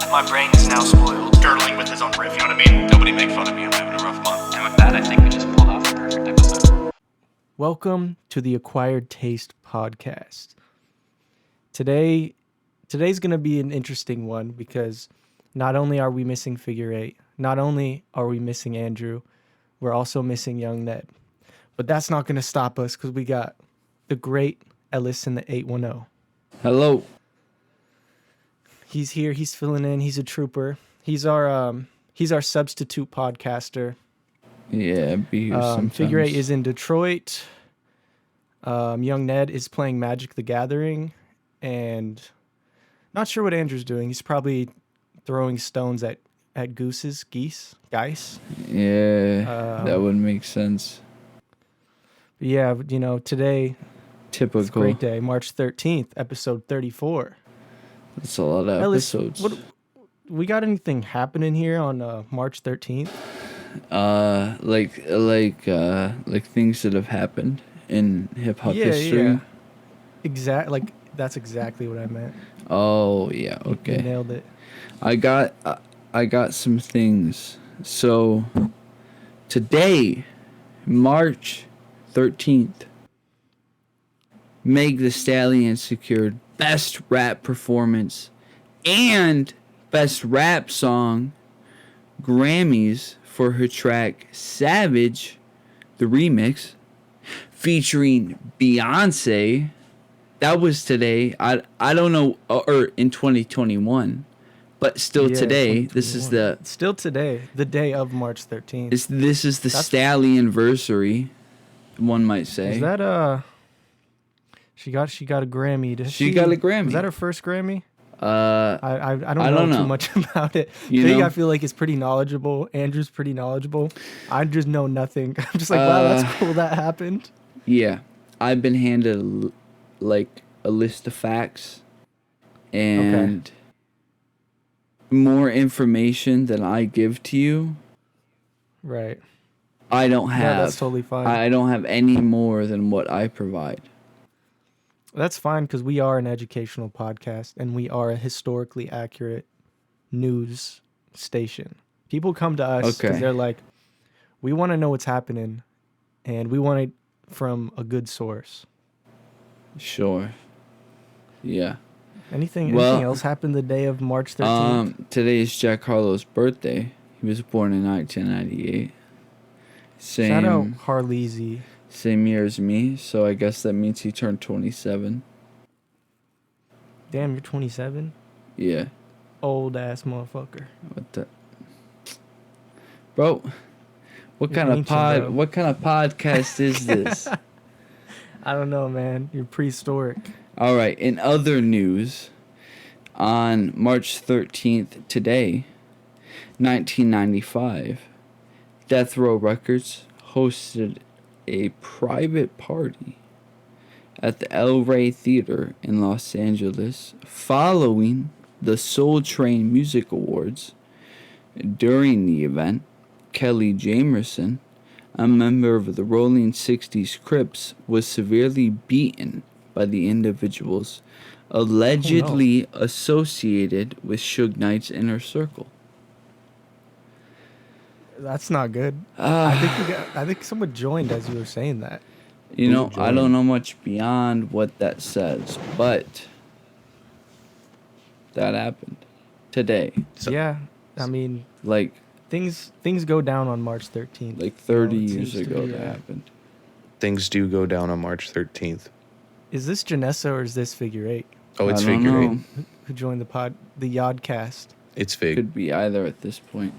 My brain is now spoiled. Girdling with his own riff, you know what I mean? Nobody make fun of me, I'm having a rough month. And with that, I think we just pulled off a perfect episode. Welcome to the Acquired Taste podcast. Today's going to be an interesting one because not only are we missing Figure 8, not only are we missing Andrew, we're also missing Young Ned. But that's not going to stop us because we got the great Ellis in the 810. Hello. He's here. He's filling in. He's a trooper. He's our substitute podcaster. Yeah, be here sometimes. Figure 8 is in Detroit. Young Ned is playing Magic the Gathering, and not sure what Andrew's doing. He's probably throwing stones at geese. Yeah, that would make sense. Yeah, today, Typical. it's a great day, March 13th, episode 34. That's a lot of Ellis, episodes. We got anything happening here on March 13th? Like things that have happened in hip hop history. Yeah. That's exactly what I meant. Oh yeah, okay. You nailed it. I got some things. So today, March 13th, Meg Thee Stallion secured Best Rap Performance and Best Rap Song Grammys for her track Savage, the remix, featuring Beyonce. That was today. I don't know, or in 2021, but still today. This is still today, the day of March 13th. This is the Stallion-versary, one might say. Is that She got a Grammy. She got a Grammy. Was that her first Grammy? I I don't know too much about it. I feel like it's pretty knowledgeable. Andrew's pretty knowledgeable. I just know nothing. I'm just like, wow, that's cool that happened. Yeah, I've been handed like a list of facts and more information than I give to you. Right. I don't have. Yeah, that's totally fine. I don't have any more than what I provide. That's fine because we are an educational podcast and we are a historically accurate news station. People come to us because they're like, we want to know what's happening and we want it from a good source. Sure. Yeah. Anything else happened the day of March 13th? Today is Jack Harlow's birthday. He was born in 1998. Shout out Harleezy. Same year as me, so I guess that means he turned 27. Damn, you're 27? Yeah. Old ass motherfucker. What the? Bro, what kind of podcast is this? I don't know, man. You're prehistoric. All right, in other news, on March 13th today, 1995, Death Row Records hosted a private party at the El Rey Theater in Los Angeles following the Soul Train Music Awards. During the event, Kelly Jamerson, a member of the Rolling 60s Crips, was severely beaten by the individuals allegedly associated with Suge Knight's inner circle. That's not good. I think someone joined as you were saying that. I don't know much beyond what that says, but that happened today. So, yeah, I mean, like things go down on March 13th. Like 30 years ago that happened. Things do go down on March 13th. Is this Janessa or is this Figure 8? Oh, it's Figure 8. Who joined the Yodcast? It's Fig. Could be either at this point.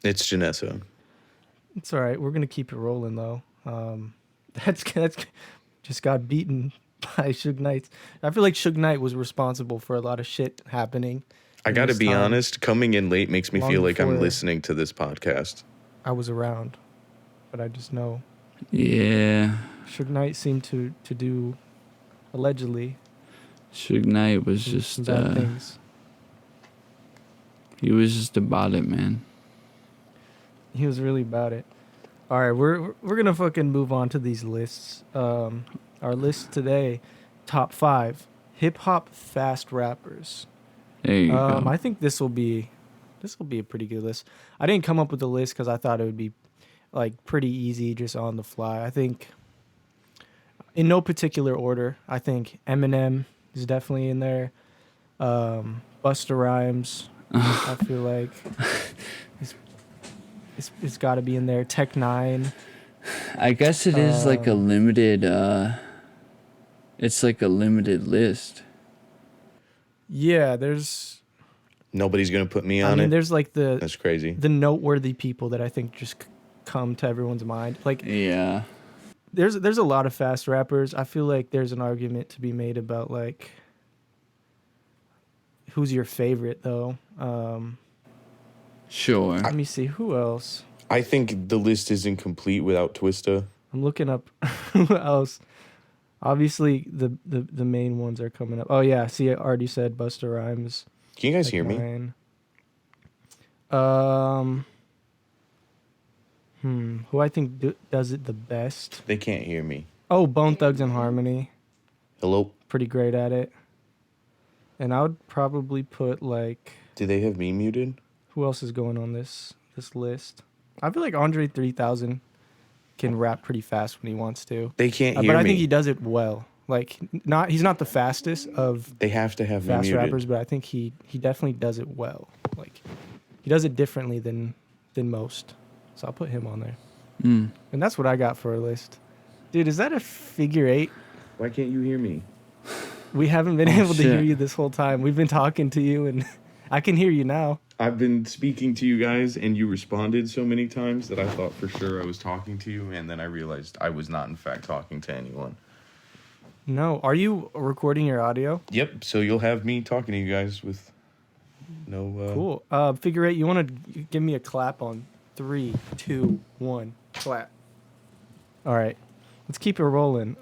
It's Janessa. It's all right. We're going to keep it rolling, though. That's just got beaten by Suge Knight. I feel like Suge Knight was responsible for a lot of shit happening. I got to be honest, coming in late makes me feel like I'm listening to this podcast. I was around, but I just know. Yeah. Suge Knight seemed to do, allegedly. Suge Knight was just bad things. He was just about it, man. He was really about it. All right, we're gonna fucking move on to these lists. Our list today, top 5 hip hop fast rappers. There you go. I think this will be a pretty good list. I didn't come up with the list because I thought it would be like pretty easy, just on the fly. I think in no particular order. I think Eminem is definitely in there. Busta Rhymes, I feel like it's got to be in there. Tech Nine. I guess it is like a limited. It's like a limited list. Yeah, there's. Nobody's gonna put me I on mean, it. there's like That's crazy. the noteworthy people that I think just come to everyone's mind. Like, Yeah. there's a lot of fast rappers. I feel like there's an argument to be made about like who's your favorite though. Sure. Let me see who else. I think the list isn't complete without Twista. I'm looking up who else. Obviously, the main ones are coming up. Oh yeah, see, I already said Busta Rhymes. Can you guys Tech hear me? Nine. Who I think does it the best? They can't hear me. Oh, Bone Thugs and Harmony. Hello? Pretty great at it. And I would probably put like, Do they have me muted? who else is going on this list? I feel like Andre 3000 can rap pretty fast when he wants to. They can't hear But I me. think he does it well. Like, he's not the fastest of They have to have me fast muted. rappers, but I think he definitely does it well. Like, he does it differently than most. So I'll put him on there. Mm. And that's what I got for a list. Dude, is that a figure eight? Why can't you hear me? We haven't been Oh, able to hear shit. you this whole time. We've been talking to you, and I can hear you now. I've been speaking to you guys, and you responded so many times that I thought for sure I was talking to you, and then I realized I was not, in fact, talking to anyone. No. Are you recording your audio? Yep, so you'll have me talking to you guys with no... Cool. Figure eight, you want to give me a clap on 3, 2, 1. Clap. All right. Let's keep it rolling.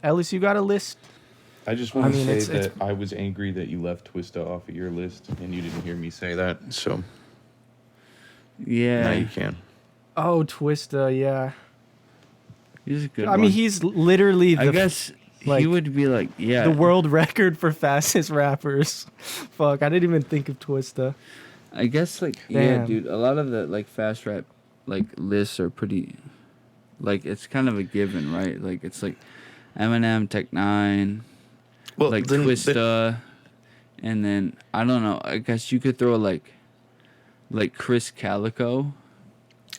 Ellis, you got a list? I just want to mean, say it's- that I was angry that you left Twista off of your list, and you didn't hear me say that, so Yeah. now you can. Oh, Twista, yeah. He's a good I one. mean, he's literally I the guess like, he would be like, yeah. the world record for fastest rappers. Fuck, I didn't even think of Twista. I guess like yeah, Damn. dude. A lot of the like fast rap like lists are pretty, like it's kind of a given, right? Like it's like Eminem, Tech Nine, Well, like then- Twista, and then I don't know. I guess you could throw like Chris Calico.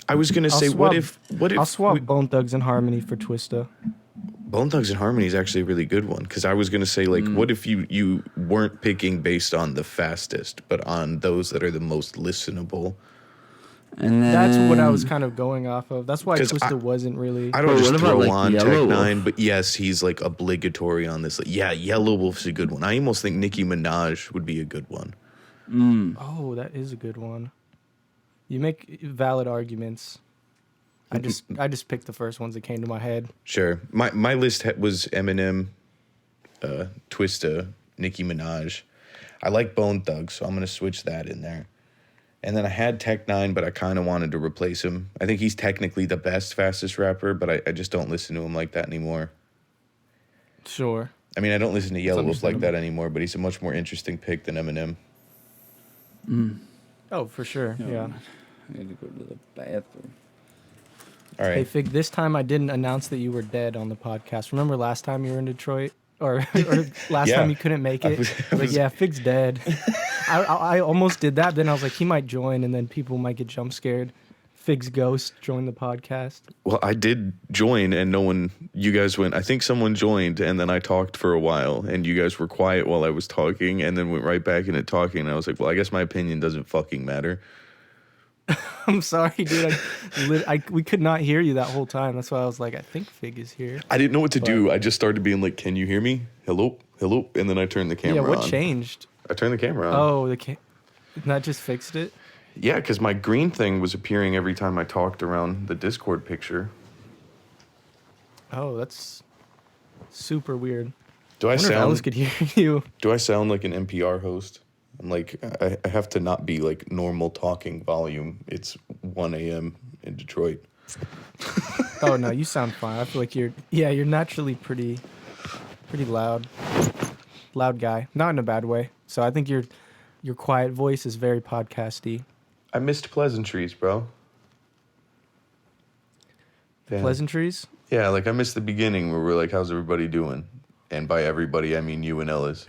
I was gonna I'll say, swap- what if I'll swap we- Bone Thugs and Harmony for Twista. Bone Thugs and Harmony is actually a really good one, because I was gonna say, like, what if you weren't picking based on the fastest, but on those that are the most listenable? And then That's what I was kind of going off of. That's why 'Cause Twista wasn't really. I don't Bro, just what about, throw like, on Tech Yellow? Nine, but yes, he's like obligatory on this. Like, yeah, Yellow Wolf's a good one. I almost think Nicki Minaj would be a good one. Oh, that is a good one. You make valid arguments. I just picked the first ones that came to my head. Sure, my list was Eminem, Twista, Nicki Minaj. I like Bone Thugs, so I'm gonna switch that in there. And then I had Tech Nine, but I kind of wanted to replace him. I think he's technically the best, fastest rapper, but I just don't listen to him like that anymore. Sure. I mean, I don't listen to Yellow Wolf like understandable. that anymore, but he's a much more interesting pick than Eminem. Oh, for sure. Yeah. I had to go to the bathroom. All Hey, right. Fig, this time I didn't announce that you were dead on the podcast. Remember last time you were in Detroit? Or last Yeah. time you couldn't make it? I Like, was- yeah, Fig's dead. I almost did that. Then I was like, he might join, and then people might get jump scared. Fig's ghost joined the podcast. Well, I did join, and no one, you guys went, I think someone joined, and then I talked for a while, and you guys were quiet while I was talking, and then went right back into talking, and I was like, well, I guess my opinion doesn't fucking matter. I'm sorry, dude. We could not hear you that whole time. That's why I was like, I think Fig is here. I didn't know what to do. I just started being like, can you hear me? Hello? Hello? And then I turned the camera Yeah, what on. changed? I turned the camera on. Oh, that just fixed it? Yeah, because my green thing was appearing every time I talked around the Discord picture. Oh, that's super weird. Do I I wonder if Alice sound could hear you. do I sound like an NPR host? I'm like, I have to not be like normal talking volume. It's 1 a.m. in Detroit. Oh no, you sound fine. I feel like you're naturally pretty loud guy, not in a bad way. So I think you're your quiet voice is very podcasty. I missed pleasantries, bro. Yeah. Pleasantries? Yeah, like I missed the beginning where we're like, how's everybody doing? And by everybody, I mean you and Ellis.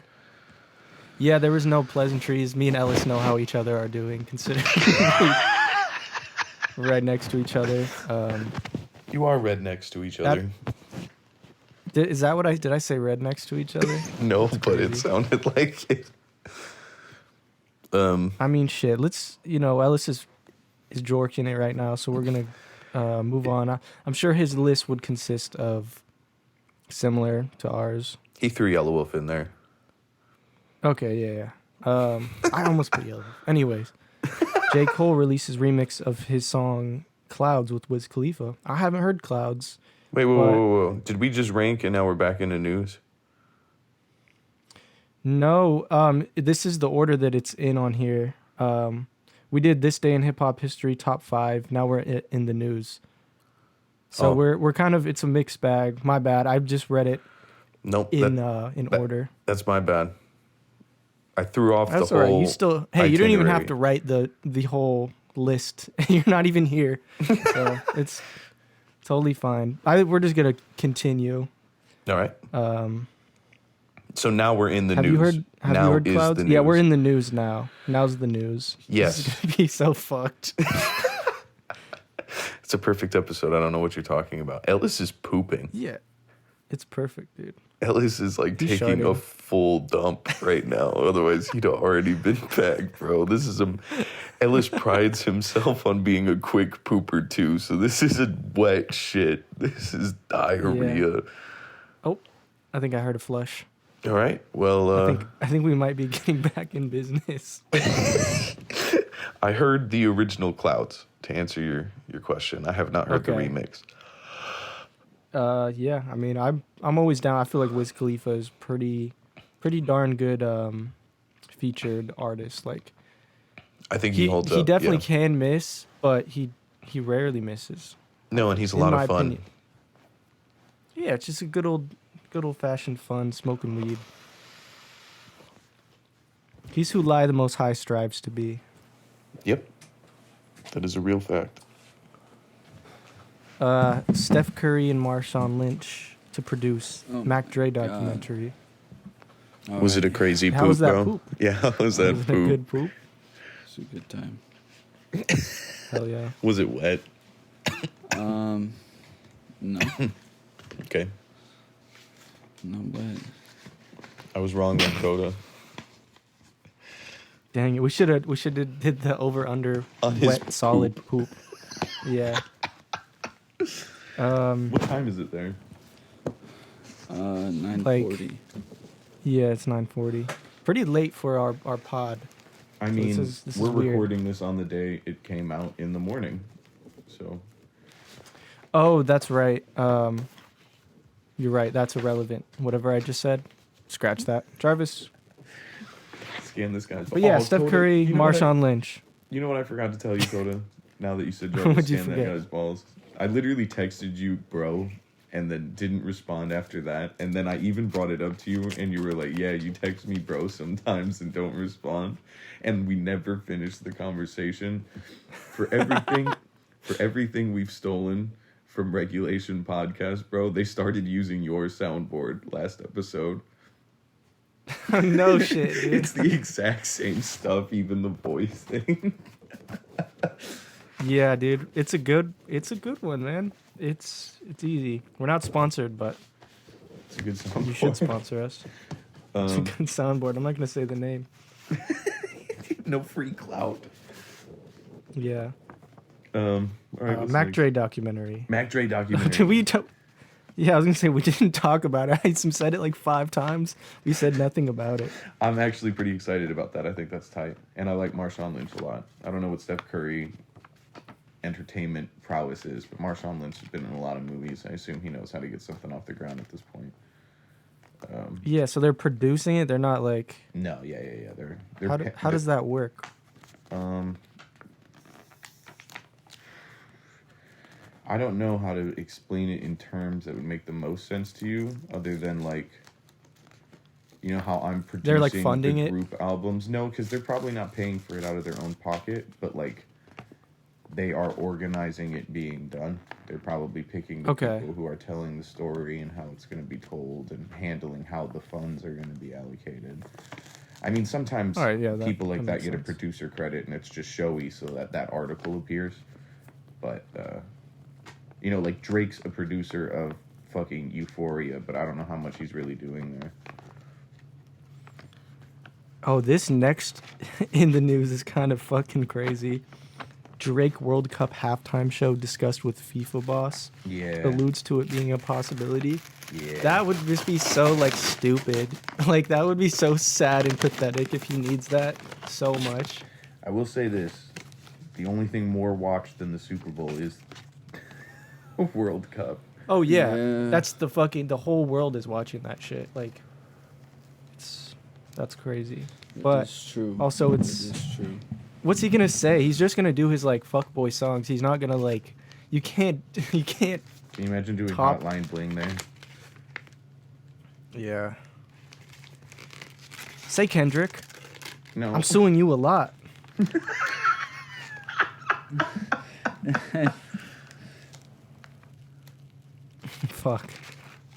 Yeah, there was no pleasantries. Me and Ellis know how each other are doing, considering we're right next to each other. You are red next to each other. Is that what did I say red next to each other? No, That's but it crazy. sounded like it. I mean, shit. Let's, Ellis is jorking it right now, so we're gonna move on. I'm sure his list would consist of similar to ours. He threw Yellow Wolf in there. Okay, yeah. I almost put Yellow. Anyways, J. Cole releases remix of his song "Clouds" with Wiz Khalifa. I haven't heard "Clouds." Wait, whoa. Did we just rank and now we're back into news? No, this is the order that it's in on here. We did This Day in Hip Hop History top 5. Now we're in the news. So we're kind of, it's a mixed bag. My bad. I just read it Nope. in order. That's my bad. I threw off That's the all right. whole You still, hey, you don't even have itinerary. to write the whole list. You're not even here, so it's totally fine. We're just gonna continue. All right. So now we're in the Have news. you heard? Have now you heard is Clouds? the news. Yeah, we're in the news now. Now's the news. Yes. This is gonna be so fucked. It's a perfect episode. I don't know what you're talking about. Ellis is pooping. Yeah, it's perfect, dude. Ellis is like He's taking a sharding. full dump right now. Otherwise, he'd already been back, bro. This is Ellis prides himself on being a quick pooper too. So this is a wet shit. This is diarrhea. Oh, I think I heard a flush. All right. Well, I think we might be getting back in business. I heard the original Clouds to answer your question. I have not heard the Okay. remix. Yeah. I mean, I'm always down. I feel like Wiz Khalifa is pretty darn good featured artist. Like I think he holds up. he definitely yeah. can miss, but he rarely misses. No, and he's a in lot my of fun. opinion. Yeah, it's just a good old fashioned fun smoking weed. He's who Lie the Most High strives to be. Yep. That is a real fact. Steph Curry and Marshawn Lynch to produce Oh Mac Dre my God. documentary. Was it a crazy How poop, was that bro? poop? Yeah, how was that Was it a poop? good poop? It's a good time. Hell yeah. Was it wet? No, Okay. not wet. I was wrong on Coda. Dang it. We should have did the over under On his wet solid poop. Yeah. What time is it there? 9:40. Yeah, it's 9:40. Pretty late for our pod. I So mean, this is we're weird. recording this on the day it came out in the morning. So, Oh, that's right. You're right. That's irrelevant. Whatever I just said, scratch that. Jarvis. scan this guy's. But yeah, Oh, Steph Coda, Curry, you know what Marshawn Lynch. You know what I forgot to tell you, Coda? Now that you said What'd Jarvis you scanned that forget? guy's balls. I literally texted you, bro, and then didn't respond after that. And then I even brought it up to you, and you were like, yeah, you text me, bro, sometimes and don't respond. And we never finished the conversation. For everything we've stolen from Regulation Podcast, bro, they started using your soundboard last episode. No shit, dude. It's the exact same stuff, even the voice thing. Yeah, dude. It's a good one, man. It's easy. We're not sponsored, but It's a good soundboard. you should sponsor us. It's a good soundboard. I'm not gonna say the name. No free clout. Yeah. All right, what's Mac next? Dre documentary. Mac Dre documentary. Did we? Yeah, I was gonna say we didn't talk about it. I said it like 5 times. We said nothing about it. I'm actually pretty excited about that. I think that's tight, and I like Marshawn Lynch a lot. I don't know what Steph Curry entertainment prowess is, but Marshawn Lynch has been in a lot of movies. I assume he knows how to get something off the ground at this point. Yeah, so they're producing it. They're not like. No, yeah. They're How does that work? I don't know how to explain it in terms that would make the most sense to you, other than like, You know how I'm producing They're, like, funding the it? group albums? No, because they're probably not paying for it out of their own pocket, but like they are organizing it being done. They're probably picking the Okay. people who are telling the story and how it's going to be told and handling how the funds are going to be allocated. I mean, sometimes All right, yeah, people like that makes get a sense. producer credit and it's just showy so that that article appears. But, you know, like Drake's a producer of fucking Euphoria, but I don't know how much he's really doing there. Oh, this next in the news is kind of fucking crazy. Drake World Cup halftime show discussed with FIFA boss. Yeah. Alludes to it being a possibility. Yeah. That would just be so, like, stupid. Like, that would be so sad and pathetic if he needs that so much. I will say this. The only thing more watched than the Super Bowl is World Cup. Oh, yeah. Yeah. That's the whole world is watching that shit. Like, that's crazy. But It's true. also It it's, is true. what's he gonna say? He's just gonna do his, like, fuckboy songs. He's not gonna, like, you can't. Can you imagine doing Top- Hotline Bling there? Yeah. Say Kendrick. No. I'm suing you a lot. Fuck.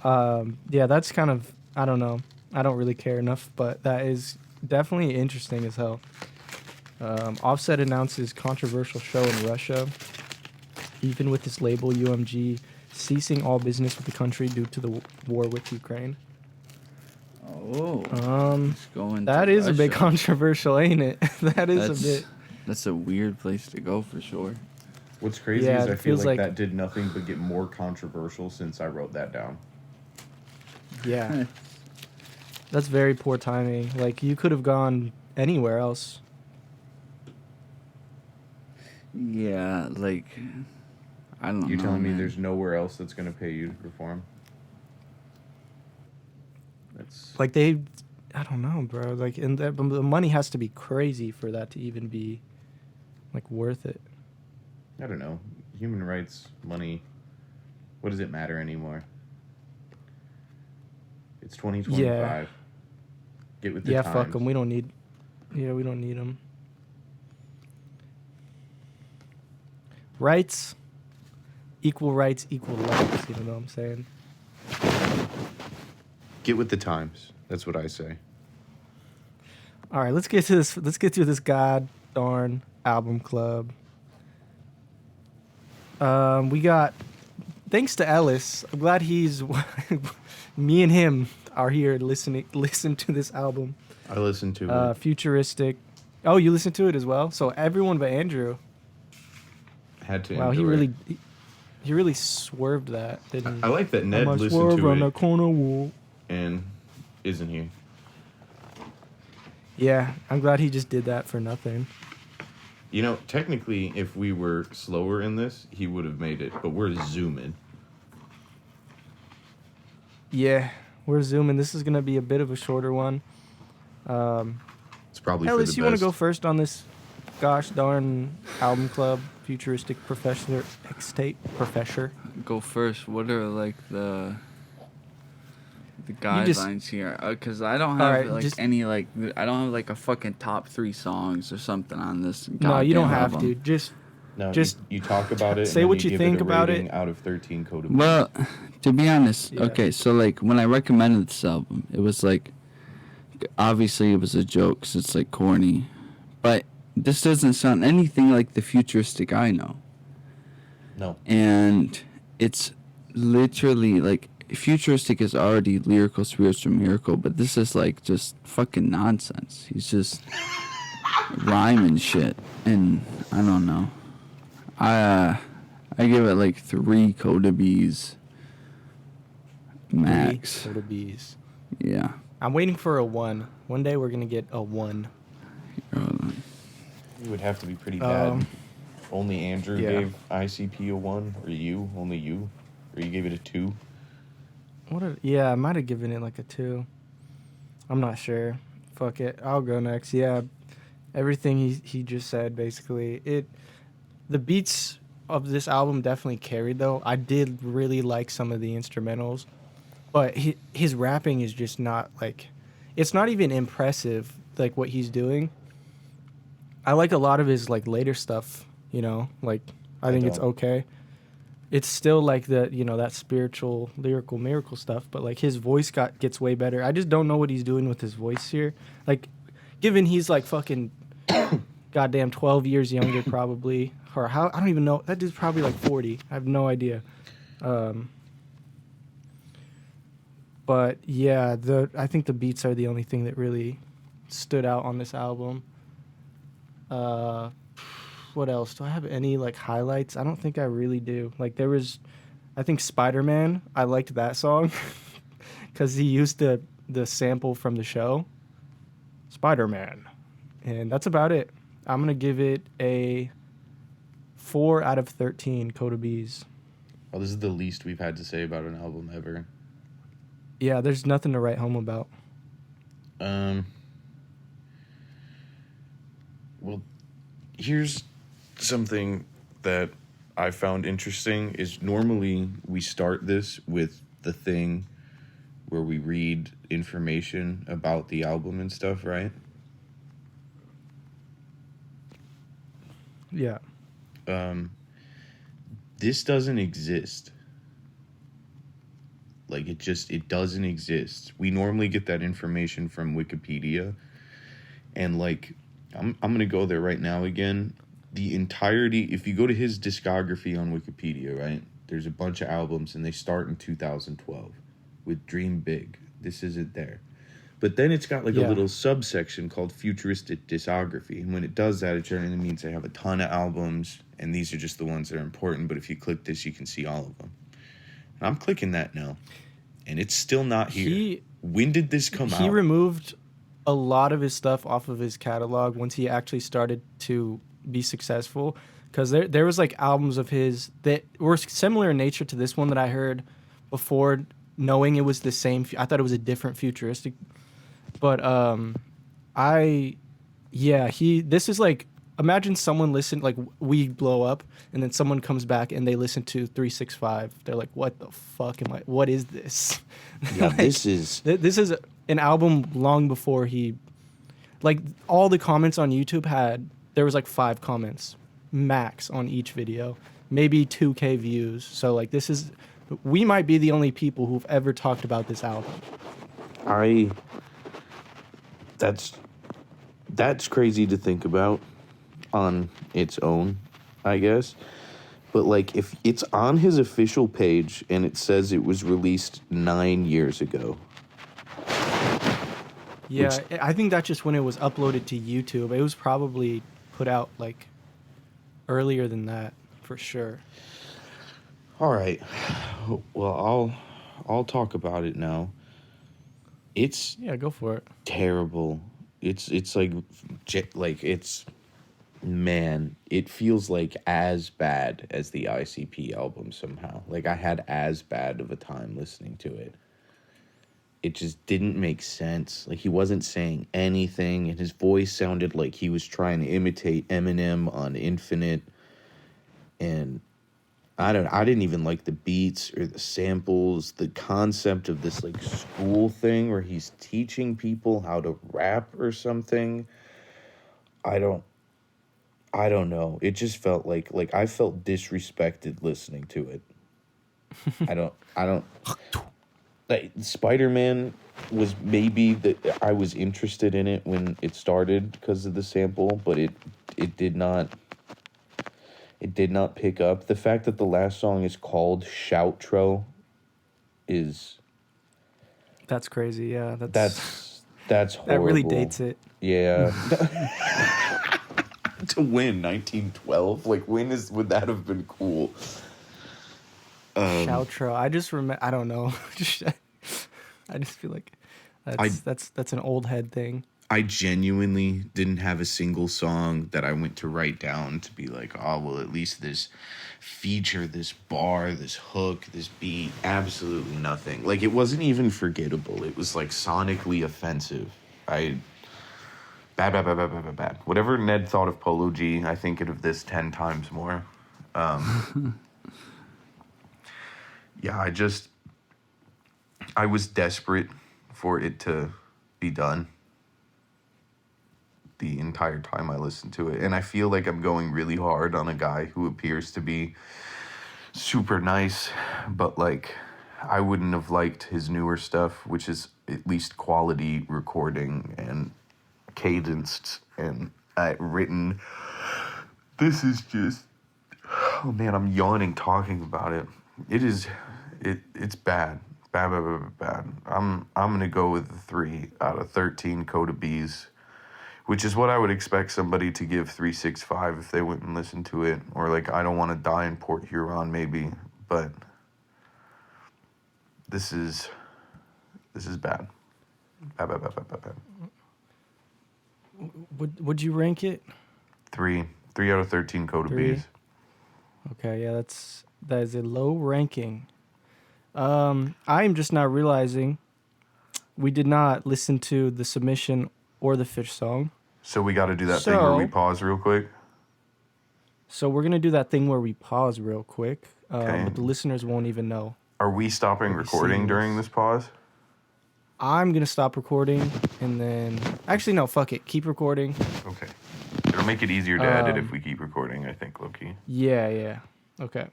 Yeah, that's kind of, I don't know. I don't really care enough, but that is definitely interesting as hell. Offset announces controversial show in Russia, even with his label UMG ceasing all business with the country due to the war with Ukraine. Oh. It's going That to is a bit Russia. controversial, ain't it? That is That's, a bit. That's a weird place to go for sure. What's crazy Yeah, is I it feel feels like like- that did nothing but get more controversial since I wrote that down. Yeah. That's very poor timing. Like, you could have gone anywhere else. Yeah, like I don't know. You telling me man. there's nowhere else that's going to pay you to perform? That's Like, I don't know, bro. Like, and the money has to be crazy for that to even be, like, worth it. I don't know. Human rights, money. What does it matter anymore? It's 2025. Yeah. Get with the Yeah, times. fuck them. We don't need them. Rights, equal rights, equal rights. You know what I'm saying? Get with the times. That's what I say. All right, let's get to this. Let's get through this god darn album club. We got, thanks to Ellis. I'm glad he's. Me and him are here listen to this album. I listened to it. Futuristic. Oh, you listened to it as well. So everyone but Andrew. Had to. Wow, enjoy it. he really swerved that, didn't he? I like that Ned I'ma listened swerve to on the it corner wall. and isn't here. Yeah, I'm glad he just did that for nothing. You know, technically, if we were slower in this, he would have made it. But we're zooming. Yeah, we're zooming. This is gonna be a bit of a shorter one. It's probably Ellis, for the you want to best. go first on this? Gosh darn album club, futuristic professor, X-tape professor. Go first. What are like the just- guidelines here? Because I don't All have right, like just- any like I don't have like a fucking top 3 songs or something on this. No, you don't goddamn have album. to. Just No, just you talk about it. say and then what you give think it a about rating it. Out of 13 Code of Well, to be honest, Yeah. okay, so like when I recommended this album, it was like obviously it was a joke 'cause it's like corny, but this doesn't sound anything like the futuristic I know. No. And it's literally like futuristic is already lyrical, spiritual miracle, but this is like just fucking nonsense. He's just rhyming shit, and I don't know. I give it like 3 Coda B's max. Total bees. Yeah. I'm waiting for a 1. One day we're gonna get a 1. It would have to be pretty bad. Um, Only Andrew yeah. gave ICP a 1, or you? Only you? Or you gave it a 2? Yeah, I might have given it like a 2. I'm not sure. Fuck it. I'll go next. Yeah, everything he just said basically. The beats of this album definitely carried though. I did really like some of the instrumentals, but his rapping is just not like. it's not even impressive like what he's doing. I like a lot of his like later stuff, you know, like I think it's don't. okay. It's still like the, you know, that spiritual lyrical miracle stuff, but like his voice gets way better. I just don't know what he's doing with his voice here. Like given he's like fucking goddamn 12 years younger probably, or how, I don't even know. That dude's probably like 40. I have no idea. But yeah, I think the beats are the only thing that really stood out on this album. What else? Do I have any like highlights? I don't think I really do. Like there was, I think Spider-Man. I liked that song because he used the sample from the show, Spider-Man, and that's about it. I'm gonna give it a 4 out of 13 Coda B's. Well, this is the least we've had to say about an album ever. Yeah, there's nothing to write home about. Well, here's something that I found interesting is normally we start this with the thing where we read information about the album and stuff, right? Yeah. This doesn't exist. Like it doesn't exist. We normally get that information from Wikipedia, and like I'm gonna go there right now again. The entirety, if you go to his discography on Wikipedia, right, there's a bunch of albums and they start in 2012 with Dream Big. This isn't there. But then it's got like a little subsection called Futuristic Discography. And when it does that, it generally means they have a ton of albums, and these are just the ones that are important. But if you click this, you can see all of them. And I'm clicking that now, and it's still not here. When did this come out? He removed a lot of his stuff off of his catalog once he actually started to be successful, because there was like albums of his that were similar in nature to this one that I heard before knowing it was the same. I thought it was a different Futuristic, but this is like, imagine someone listened, like we blow up and then someone comes back and they listen to 365. They're like, what the fuck what is this? Yeah, Like, this is an album long before he, like all the comments on YouTube there was like 5 comments max on each video, maybe 2K views. So like we might be the only people who've ever talked about this album. That's crazy to think about on its own, I guess. But like if it's on his official page and it says it was released 9 years ago. Yeah, I think that's just when it was uploaded to YouTube. It was probably put out like earlier than that for sure. All right. Well, I'll talk about it now. It's Go for it. terrible. It's like it's, man, it feels like as bad as the ICP album somehow. Like I had as bad of a time listening to it. It just didn't make sense. Like he wasn't saying anything, and his voice sounded like he was trying to imitate Eminem on Infinite. And I didn't even like the beats or the samples, the concept of this like school thing where he's teaching people how to rap or something. I don't know. It just felt like I felt disrespected listening to it. I don't like Spider-Man was maybe that I was interested in it when it started because of the sample, but it did not pick up. The fact that the last song is called Shoutro is... That's crazy, yeah. That's horrible. That really dates it. Yeah. To win 1912, like would that have been cool? Shoutro. I just remember. I don't know. I just feel like that's an old head thing. I genuinely didn't have a single song that I went to write down to be like, oh, well, at least this feature, this bar, this hook, this beat, absolutely nothing. Like, it wasn't even forgettable. It was, like, sonically offensive. Bad. Whatever Ned thought of Polo G, I think of this 10 times more. Yeah, I was desperate for it to be done the entire time I listen to it. And I feel like I'm going really hard on a guy who appears to be super nice, but like I wouldn't have liked his newer stuff, which is at least quality recording and cadenced and written. This is just, oh man, I'm yawning talking about it. It's bad. Bad. I'm gonna go with 3 out of 13 Coda B's, which is what I would expect somebody to give 365 if they went and listened to it. Or like I Don't Want to Die in Port Huron maybe, but this is bad. Bad. Would you rank it? 3 out of 13 Coda 3? B's. Okay, yeah, that is a low ranking. I am just now realizing we did not listen to the submission or the fish song. So we got to do that thing where we So- pause real quick. So we're gonna do that thing where we pause real quick, Okay. but the listeners won't even know. Are we stopping recording during this pause? I'm gonna stop recording and then actually no, fuck it, keep recording. Okay. It'll make it easier to edit if we keep recording, I think, Loki. Yeah. Okay.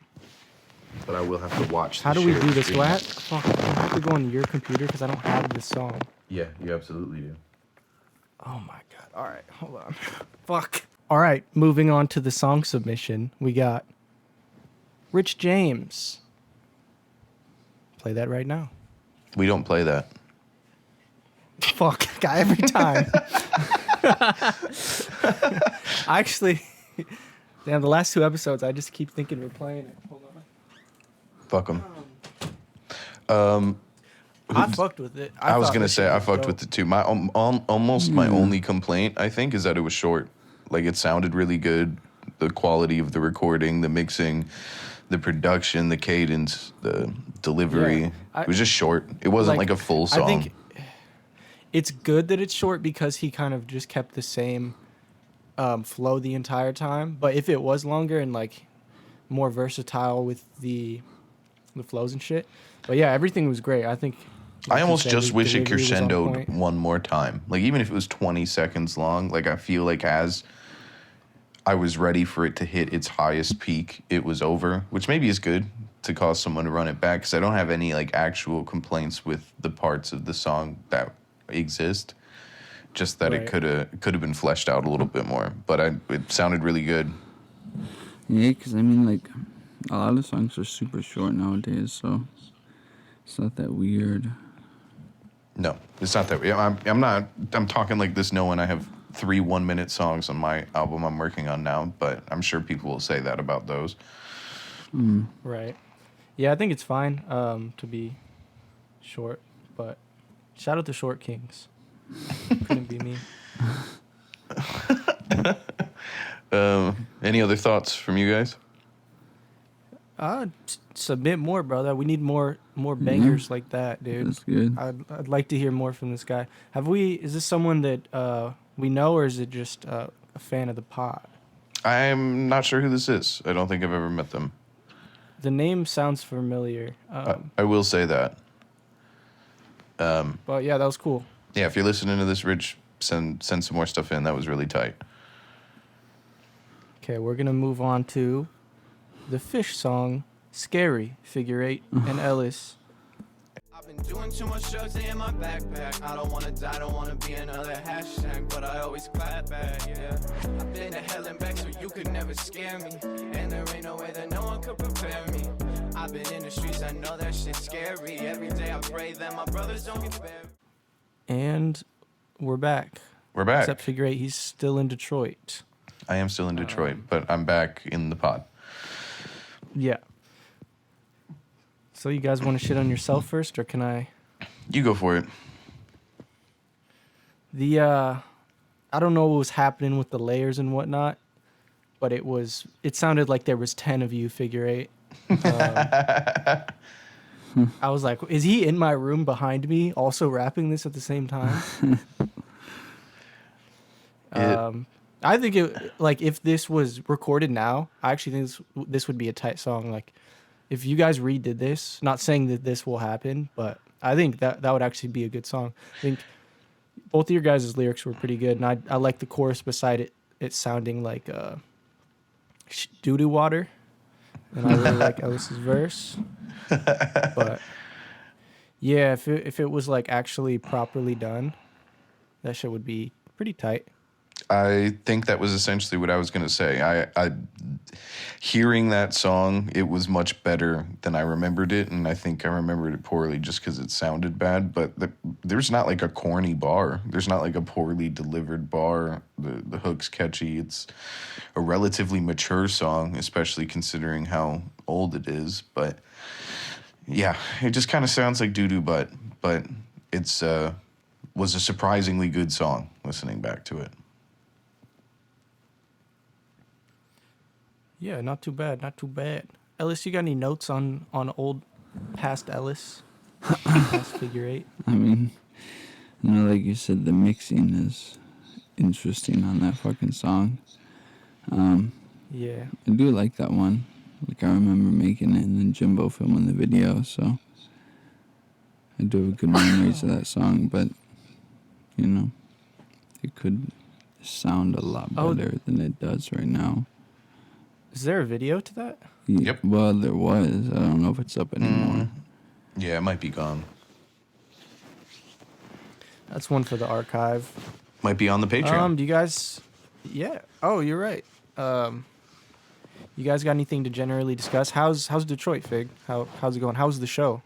But I will have to watch. How do we do this? Do I have to go on your computer because I don't have this song? Yeah, you absolutely do. Oh my god. All right, hold on. Fuck. All right, moving on to the song submission. We got Rich James. Play that right now. We don't play that. Fuck, guy, every time. Actually, damn, the last 2 episodes, I just keep thinking we're playing it. Hold on. Fuck them. I fucked with it. I was thought gonna this say shit I was fucked dope. with it too. My almost my only complaint, I think, is that it was short. Like it sounded really good. The quality of the recording, the mixing, the production, the cadence, the delivery. Yeah, it was just short. It wasn't like a full song. I think it's good that it's short because he kind of just kept the same flow the entire time. But if it was longer and like more versatile with the flows and shit, but yeah, everything was great. I think. I almost said, just the wish it delivery was on crescendoed point. one more time. Like even if it was 20 seconds long, like I feel like as I was ready for it to hit its highest peak, it was over, which maybe is good to cause someone to run it back because I don't have any like actual complaints with the parts of the song that exist. Just that Right. it could have been fleshed out a little bit more, but it sounded really good. Yeah, because I mean, like, a lot of songs are super short nowadays, so it's not that weird. No, it's not that. I'm talking like this knowing I have 3 1-minute songs on my album I'm working on now, but I'm sure people will say that about those. Right. Yeah, I think it's fine to be short, but shout out to Short Kings. Couldn't be me. Any other thoughts from you guys? Submit more, brother. We need more bangers like that, dude. That's good. I'd like to hear more from this guy. Is this someone that we know, or is it just a fan of the pod? I'm not sure who this is. I don't think I've ever met them. The name sounds familiar. I will say that. But yeah, that was cool. Yeah, if you're listening to this, Rich, send some more stuff in. That was really tight. Okay, we're gonna move on to the Fish song, "Scary," Figure 8 and Ellis. I've been doing too much drugs in my backpack. I don't wanna die, don't wanna be another hashtag, but I always clap back, yeah. I've been to hell and back, so you could never scare me. And there ain't no way that no one could prepare me. I've been in the streets, I know that shit's scary. Every day I pray that my brothers don't get buried. And we're back. We're back. Except Figure 8, he's still in Detroit. I am still in Detroit, but I'm back in the pod. Yeah. So you guys want to shit on yourself first, or can I? You go for it. I don't know what was happening with the layers and whatnot, but it sounded like there was 10 of you, Figure 8. I was like, is he in my room behind me also rapping this at the same time? I think if this was recorded now, I actually think this would be a tight song. Like, if you guys redid this, not saying that this will happen, but I think that would actually be a good song. I think Both of your guys' lyrics were pretty good, and I like the chorus beside it. It sounding like doo-doo water, and I really like Ellis's verse. But yeah, if it was like actually properly done, that shit would be pretty tight. I think that was essentially what I was going to say. I hearing that song, it was much better than I remembered it, and I think I remembered it poorly just because it sounded bad. But there's not like a corny bar. There's not like a poorly delivered bar. The hook's catchy. It's a relatively mature song, especially considering how old it is. But yeah, it just kind of sounds like doo-doo butt, but it's was a surprisingly good song listening back to it. Yeah, not too bad, not too bad. Ellis, you got any notes on old past Ellis, past Figure Eight? I mean, like you said, the mixing is interesting on that fucking song. Yeah. I do like that one. Like, I remember making it and then Jimbo filming the video, so I do have good memories of that song, but, it could sound a lot better than it does right now. Is there a video to that? Yep. Well, there was. I don't know if it's up anymore. Yeah, it might be gone. That's one for the archive. Might be on the Patreon. Do you guys? Yeah. Oh, you're right. You guys got anything to generally discuss? How's Detroit, Fig? How's it going? How's the show?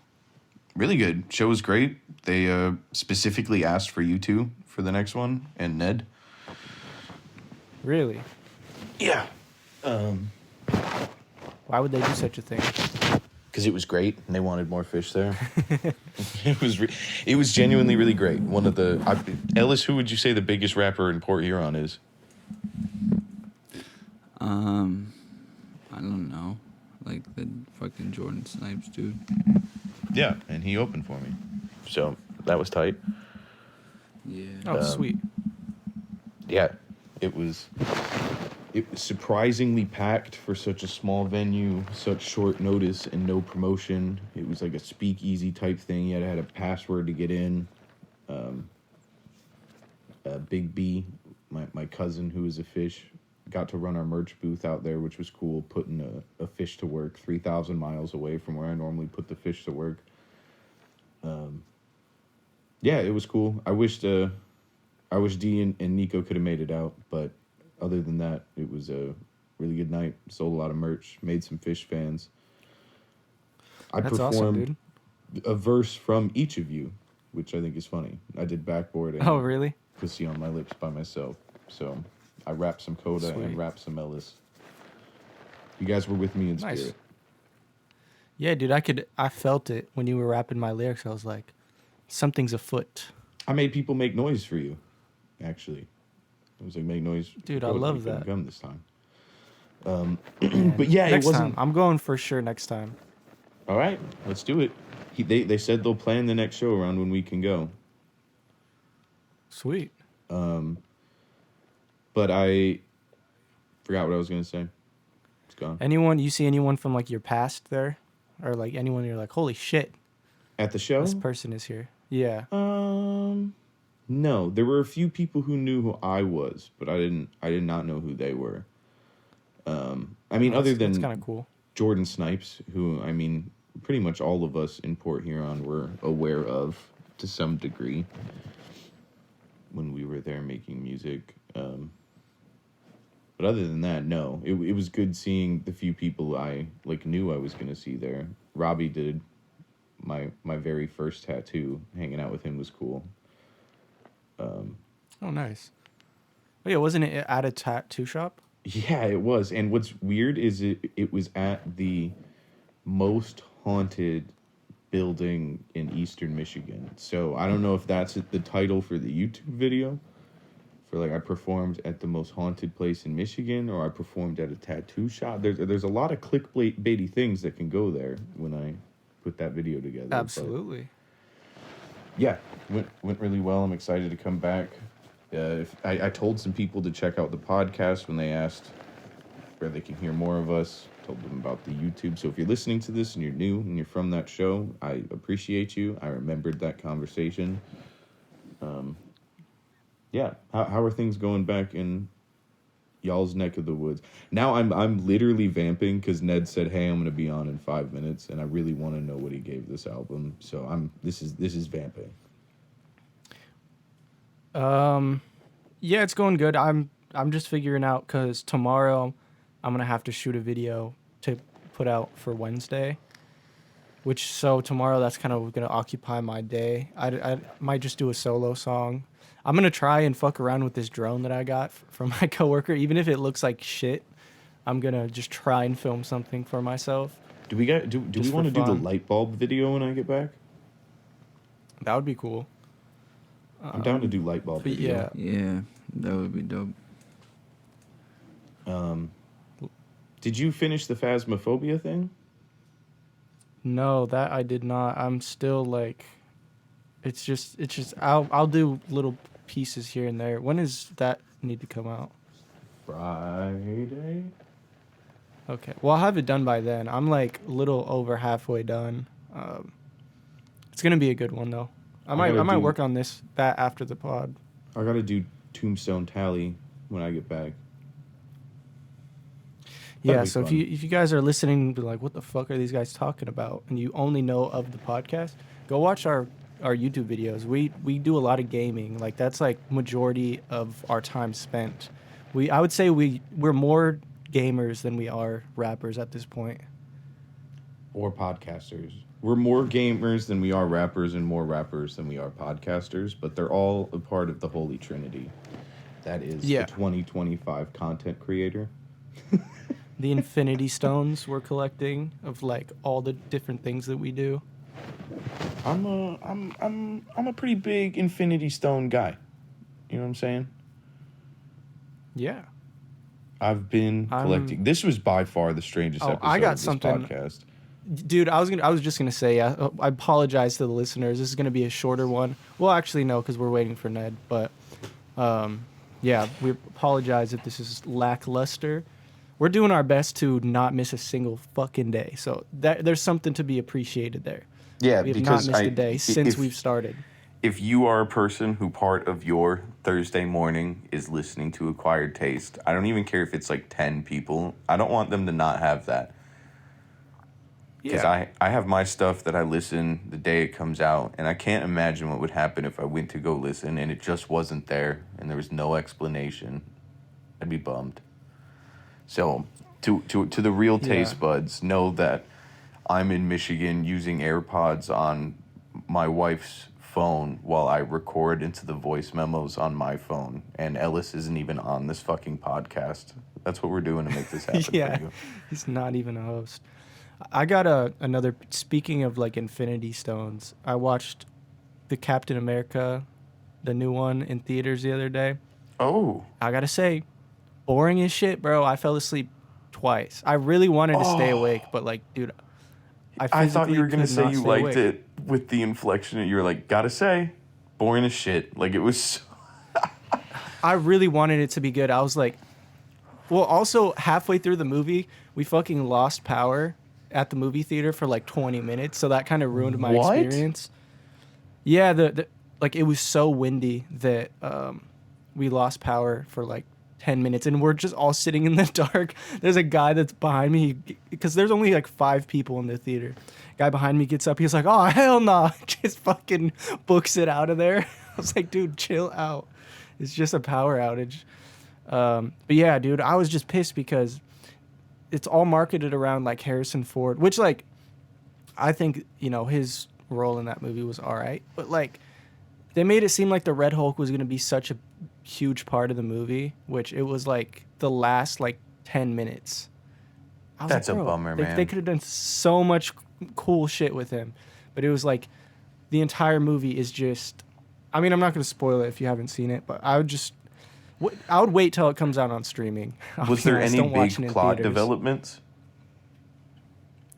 Really good. Show was great. They specifically asked for you two for the next one, and Ned. Really? Yeah. Why would they do such a thing? Because it was great, and they wanted more fish there. It was genuinely really great. One of the Ellis, who would you say the biggest rapper in Port Huron is? I don't know. Like the fucking Jordan Snipes dude. Yeah, and he opened for me, so that was tight. Yeah. Oh, sweet. Yeah, it was surprisingly packed for such a small venue, such short notice, and no promotion. It was like a speakeasy type thing. You had a password to get in. Big B, my cousin who is a fish, got to run our merch booth out there, which was cool, putting a fish to work 3,000 miles away from where I normally put the fish to work. Yeah, it was cool. I wish D and Nico could have made it out, but other than that, it was a really good night. Sold a lot of merch, made some fish fans. I That's performed awesome, dude. a verse from each of you, which I think is funny. I did backboard and Oh, really? Pussy on My Lips by myself. So I rapped some Coda Sweet. and rapped some Ellis. You guys were with me in Nice. spirit. Yeah, dude, I felt it when you were rapping my lyrics. I was like, something's afoot. I made people make noise for you, actually. I was like, make noise. for Dude, I Coda. love You couldn't that. come this time. But yeah, Next it wasn't. time. I'm going for sure next time. All right, let's do it. They said they'll plan the next show around when we can go. Sweet. But I forgot what I was going to say. It's gone. You see anyone from like your past there? Or like anyone you're like, holy shit, At the show? this person is here. Yeah. No. There were a few people who knew who I was, but I did not know who they were. I mean, other That's than kind of cool. Jordan Snipes, who, I mean, pretty much all of us in Port Huron were aware of to some degree when we were there making music. But other than that, no. It was good seeing the few people I knew I was going to see there. Robbie did my very first tattoo. Hanging out with him was cool. Oh, nice. Oh, yeah, wasn't it at a tattoo shop? Yeah, it was. And what's weird is it was at the most haunted building in Eastern Michigan. So I don't know if that's the title for the YouTube video. For like, I performed at the most haunted place in Michigan, or I performed at a tattoo shop. There's a lot of clickbaity things that can go there when I put that video together. Absolutely. But yeah, went really well. I'm excited to come back. I told some people to check out the podcast when they asked where they can hear more of us. Told them about the YouTube. So if you're listening to this and you're new and you're from that show, I appreciate you. I remembered that conversation. Yeah. How are things going back in y'all's neck of the woods? Now I'm literally vamping because Ned said, "Hey, I'm gonna be on in 5 minutes," and I really want to know what he gave this album. So this is vamping. Yeah, it's going good. I'm just figuring out because tomorrow I'm gonna have to shoot a video to put out for Wednesday. So tomorrow that's kind of gonna occupy my day. I might just do a solo song. I'm gonna try and fuck around with this drone that I got from my coworker, even if it looks like shit. I'm gonna just try and film something for myself. Do we got do Just we for want to do the fun. light bulb video when I get back? That would be cool. I'm down to do light bulb But video. yeah, Yeah, that would be dope. Did you finish the Phasmophobia thing? no, that I did not. I'm still like, it's just. I'll do little pieces here and there. When does that need to come out? Friday. Okay. Well, I'll have it done by then. I'm like a little over halfway done. It's gonna be a good one though. I might work on that after the pod. I gotta do Tombstone Tally when I get back. Yeah. be So fun. if you guys are listening, be like, what the fuck are these guys talking about? And you only know of the podcast, go watch our YouTube videos. We do a lot of gaming. Like that's like majority of our time spent. I would say we're more gamers than we are rappers at this point. Or podcasters. We're more gamers than we are rappers, and more rappers than we are podcasters, but they're all a part of the Holy Trinity. That is Yeah. the 2025 content creator. The Infinity Stones we're collecting of like all the different things that we do. I'm a pretty big Infinity Stone guy. You know what I'm saying? Yeah. I've been collecting. This was by far the strangest episode I got of this something. podcast. Dude, I was just gonna say, I apologize to the listeners. This is gonna be a shorter one. Well, actually, no, because we're waiting for Ned. But, yeah, we apologize if this is lackluster. We're doing our best to not miss a single fucking day. So there's something to be appreciated there. Yeah, We have because not missed a day since we've started. If you are a person who part of your Thursday morning is listening to Acquired Taste, I don't even care if it's like 10 people. I don't want them to not have that. Because I have my stuff that I listen the day it comes out, and I can't imagine what would happen if I went to go listen and it just wasn't there and there was no explanation. I'd be bummed. So, to the real taste buds, know that I'm in Michigan using AirPods on my wife's phone while I record into the voice memos on my phone, and Ellis isn't even on this fucking podcast. That's what we're doing to make this happen Yeah, for you. he's not even a host. I got another. Speaking of like Infinity Stones, I watched the Captain America, the new one in theaters the other day. Oh. I gotta say, boring as shit, bro. I fell asleep twice. I really wanted to stay awake, but like, dude, I thought you were going to say you liked it with the inflection. You were like, gotta say, boring as shit. Like, it was... I really wanted it to be good. I was like, well, also halfway through the movie, we fucking lost power at the movie theater for like 20 minutes. So that kind of ruined my What? experience. Yeah, the like it was so windy that we lost power for like 10 minutes and we're just all sitting in the dark. There's a guy that's behind me because there's only like 5 people in the theater. Guy behind me gets up. He's like, oh, hell no. Just fucking books it out of there. I was like, dude, chill out. It's just a power outage. But yeah, dude, I was just pissed because it's all marketed around like Harrison Ford, which like I think, you know, his role in that movie was all right. But like they made it seem like the Red Hulk was going to be such a huge part of the movie, which it was like the last like 10 minutes. I was That's like, a bro, bummer, they, man. They could have done so much cool shit with him. But it was like the entire movie is just, I mean, I'm not going to spoil it if you haven't seen it, but I would wait till it comes out on streaming. Was there any Don't watch it big in plot theaters. developments?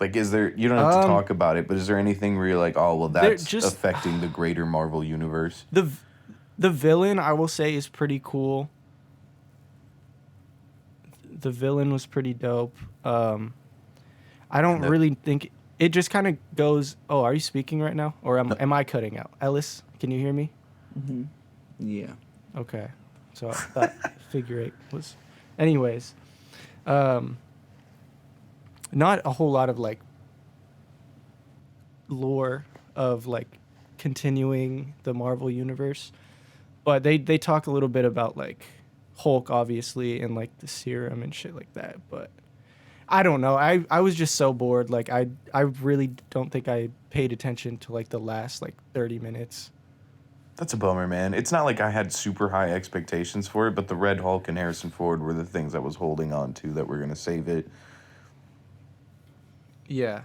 Like, is there... You don't have to talk about it, but is there anything where you're like, oh, well, that's just- affecting the greater Marvel universe? The villain, I will say, is pretty cool. The villain was pretty dope. I don't really think... It just kind of goes... Oh, are you speaking right now? Or am I cutting out? Ellis, can you hear me? Yeah. Okay. So that figure eight was. Anyways, not a whole lot of like lore of like continuing the Marvel universe, but they talk a little bit about like Hulk obviously and like the serum and shit like that. But I don't know. I was just so bored. Like I really don't think I paid attention to like the last like 30 minutes. That's a bummer, man. It's not like I had super high expectations for it, but the Red Hulk and Harrison Ford were the things I was holding on to that were going to save it. Yeah.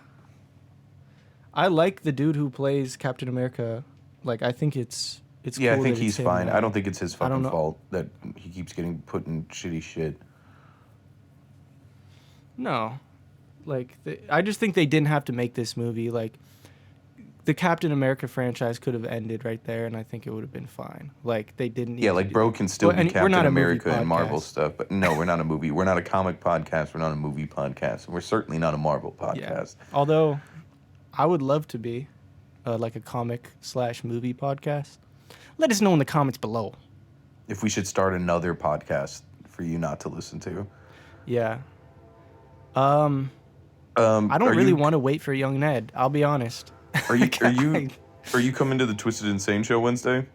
I like the dude who plays Captain America. Like I think it's Yeah, cool I think that he's it's him fine. now. I don't think it's his I don't fucking know. fault that he keeps getting put in shitty shit. No. Like I just think they didn't have to make this movie. Like the Captain America franchise could have ended right there, and I think it would have been fine. Like they didn't. Need Yeah, to like do bro that. can still Well, be and we're Captain not a movie America and Marvel podcast. stuff, but no, we're not a movie. We're not a comic podcast. We're not a movie podcast. And we're certainly not a Marvel Yeah. podcast. Although, I would love to be, like a comic/movie podcast. Let us know in the comments below. If we should start another podcast for you not to listen to. Yeah. I I don't really want to wait for Young Ned. I'll be honest. Are you coming to the Twisted Insane show Wednesday?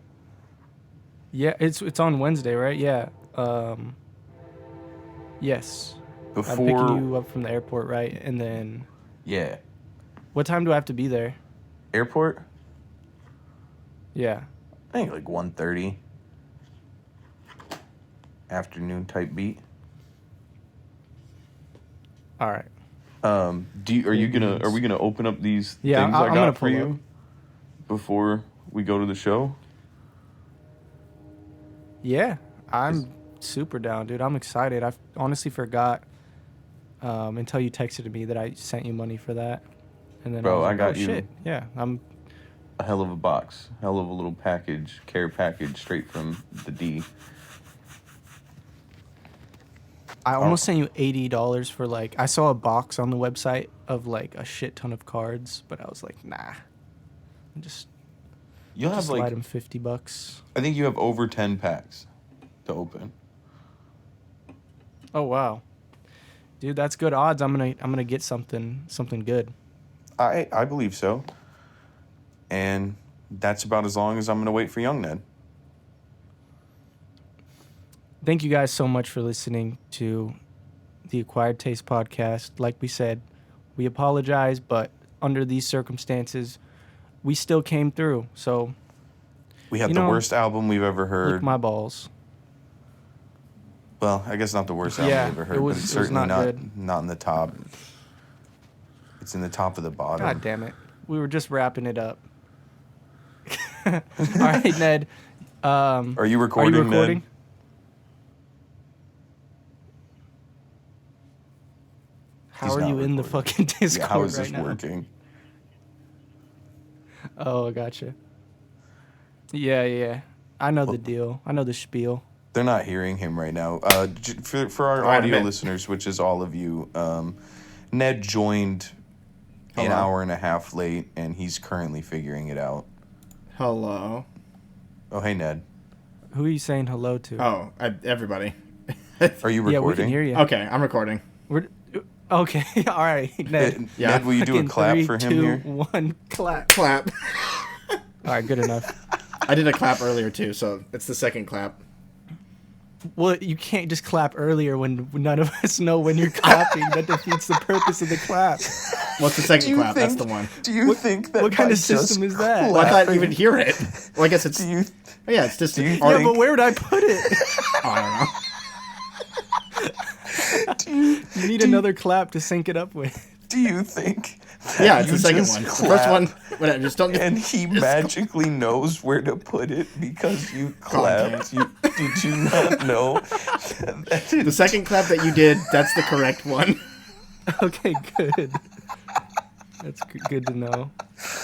Yeah, it's on Wednesday, right? Yeah. Yes. I'm picking you up from the airport, right? And then Yeah. what time do I have to be there? Airport? Yeah. I think like 1:30. Afternoon type beat. All right. Are we gonna open up these Yeah, things I'm I gonna got for pull you up. before we go to the show? Yeah, I'm super down, dude. I'm excited. I honestly forgot until you texted me that I sent you money for that, and then Bro, was I like, got oh, you. shit. Yeah, I'm. A hell of a box, hell of a little care package straight from the D. I almost sent you $80 for like I saw a box on the website of like a shit ton of cards, but I was like, nah. Just You'll have slide like them $50. I think you have over 10 packs to open. Oh wow, dude, that's good odds. I'm gonna get something good. I believe so. And that's about as long as I'm gonna wait for Young Ned. Thank you guys so much for listening to the Acquired Taste podcast. Like we said, we apologize, but under these circumstances, we still came through. So We had You the know, worst album we've ever lick heard. my balls. Well, I guess not the worst album Yeah, we've ever heard, it was- but it's it was certainly not good. not in the top. It's in the top of the bottom. God damn it. We were just wrapping it up. All right, Ned. Are you recording, Ned? How He's are not you in the recording. fucking Discord Yeah, how is right this now? working? Oh, gotcha. Yeah. I know the deal. I know the spiel. They're not hearing him right now. For our Alright, audio I'm in. listeners, which is all of you, Ned joined an Hello. hour and a half late, and he's currently figuring it out. Hello. Oh, hey, Ned. Who are you saying hello to? Oh, everybody. Are you recording? yeah, we can hear you. Okay, I'm recording. We're, okay, all right, Ned. Yeah. Ned, will you do a Fucking clap 3, for him 2, here? 1, clap. Clap. All right, good enough. I did a clap earlier too, so it's the second clap. Well, you can't just clap earlier when none of us know when you're clapping. That defeats the purpose of the clap. What's the second Do you clap? That's think- the one. Do you think that what kind by of system just is that? Well, I thought you clapping- would hear it. Well, I guess it's. Do you Yeah, it's just. do you- already- Yeah, but where would I put it? I do you, You need another clap to sync it up with. do you think that don't know. Yeah, it's you the second just one. The clap first one. Whatever. Just don't. and he magically knows where to put it because you clapped? Did you not know? The second clap that you did, that's the correct one. Okay, good. That's good to know.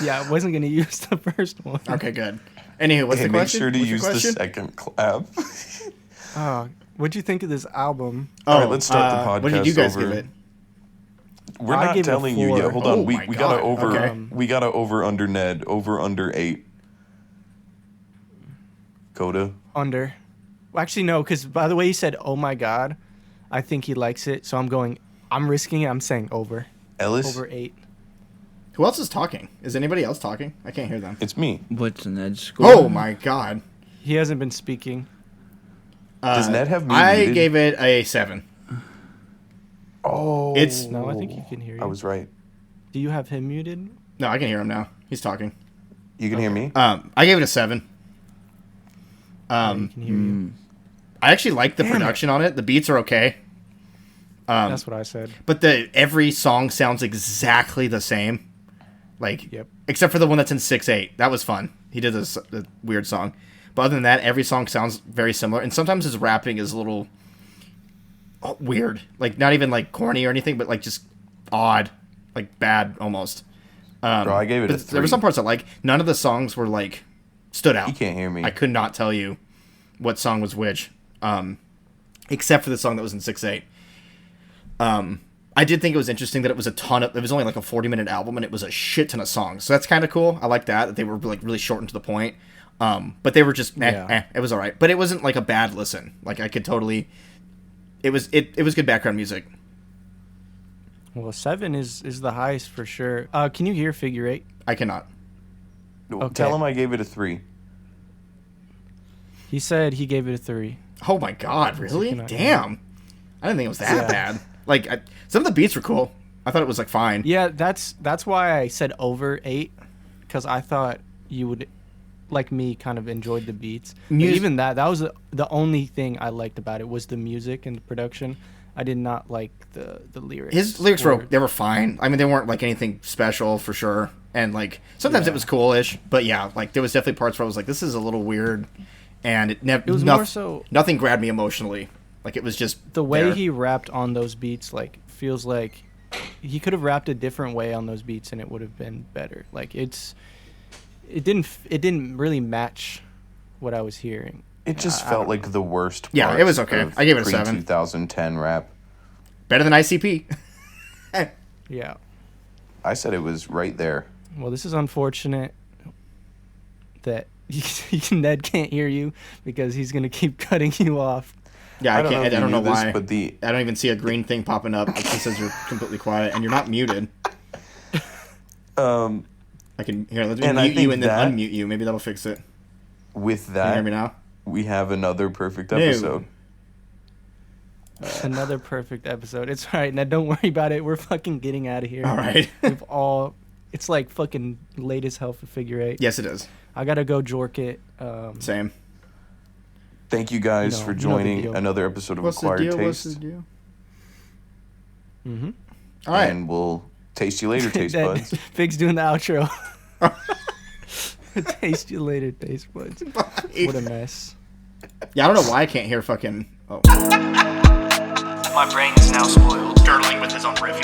Yeah, I wasn't gonna use the first one. Okay, good. Anywho, what's Hey, the make question? sure to What's use your the question? second clap. Oh, what'd you think of this album? All right, let's start the podcast What did you guys over. give it? We're I not gave it a telling you 4. yet. Hold on. Oh We my gotta God. over Okay. we gotta over under Ned. Over under 8. Coda. Under. Well, actually, no, because by the way he said, "Oh my god," I think he likes it. So I'm risking it. I'm saying over. Ellis, Over 8. Who else is talking? Is anybody else talking? I can't hear them. it's me. What's Ned's score? Oh my god. He hasn't been speaking. Does Ned have me I muted? gave it a 7. Oh, It's No, I think he can hear you. I was right. Do you have him muted? no, I can hear him now. He's talking. You can hear me. I gave it a 7. He can hear you. I actually like the production on it. The beats are okay. That's what I said. But every song sounds exactly the same. Like, Yep. except for the one that's in 6/8. That was fun. He did a weird song. But other than that, every song sounds very similar. And sometimes his rapping is a little weird. Like, not even, like, corny or anything, but, like, just odd. Like, bad, almost. Bro, I gave it a But 3. there were some parts I like. None of the songs were, like, stood out. He can't hear me. I could not tell you what song was which. Except for the song that was in 6/8. I did think it was interesting that it was it was only like a 40-minute album and it was a shit ton of songs. So that's kind of cool. I like that they were like really short and to the point. But they were just, it was all right. But it wasn't like a bad listen. Like I could totally, it was good background music. Well, 7 is the highest for sure. Can you hear Figure 8? I cannot. Okay. Tell him I gave it a 3. He said he gave it a 3. Oh my God, really? cannot hear. Damn. I didn't think it was that bad. Like, some of the beats were cool. I thought it was like fine. Yeah, that's why I said over 8, because I thought you would, like me, kind of enjoyed the beats. But even that was the only thing I liked about it was the music and the production. I did not like the lyrics. His lyrics were fine. I mean, they weren't like anything special for sure. And like sometimes it was coolish, but yeah, like there was definitely parts where I was like, this is a little weird, and it was more so nothing grabbed me emotionally. Like it was just the way there. he rapped on those beats. Like feels like he could have rapped a different way on those beats, and it would have been better. Like it didn't really match what I was hearing. It just felt like the worst. Yeah, it was okay. I gave it a 7. 2010 rap. Better than ICP. Yeah. I said it was right there. Well, this is unfortunate that Ned can't hear you because he's gonna keep cutting you off. Yeah, I can't. I don't know why. But I don't even see a green thing popping up. It just says you're completely quiet and you're not muted. I can hear. Let me mute you and then unmute you. Maybe that'll fix it. With Can that, you hear me now? we have another perfect episode. Another perfect episode. It's all right, Ned. Don't worry about it. We're fucking getting out of here. All right. It's like fucking late as hell for Figure 8. Yes, it is. I gotta go jork it. Same. Thank you guys for the joining deal. another episode of What's the Acquired deal? Taste. What's the deal? Mm-hmm. All right. And we'll taste you later, taste buds. Fig's doing the outro. Taste you later, taste buds. What a mess. Yeah, I don't know why I can't hear fucking. Oh. My brain is now spoiled. Dirtling with his own riff.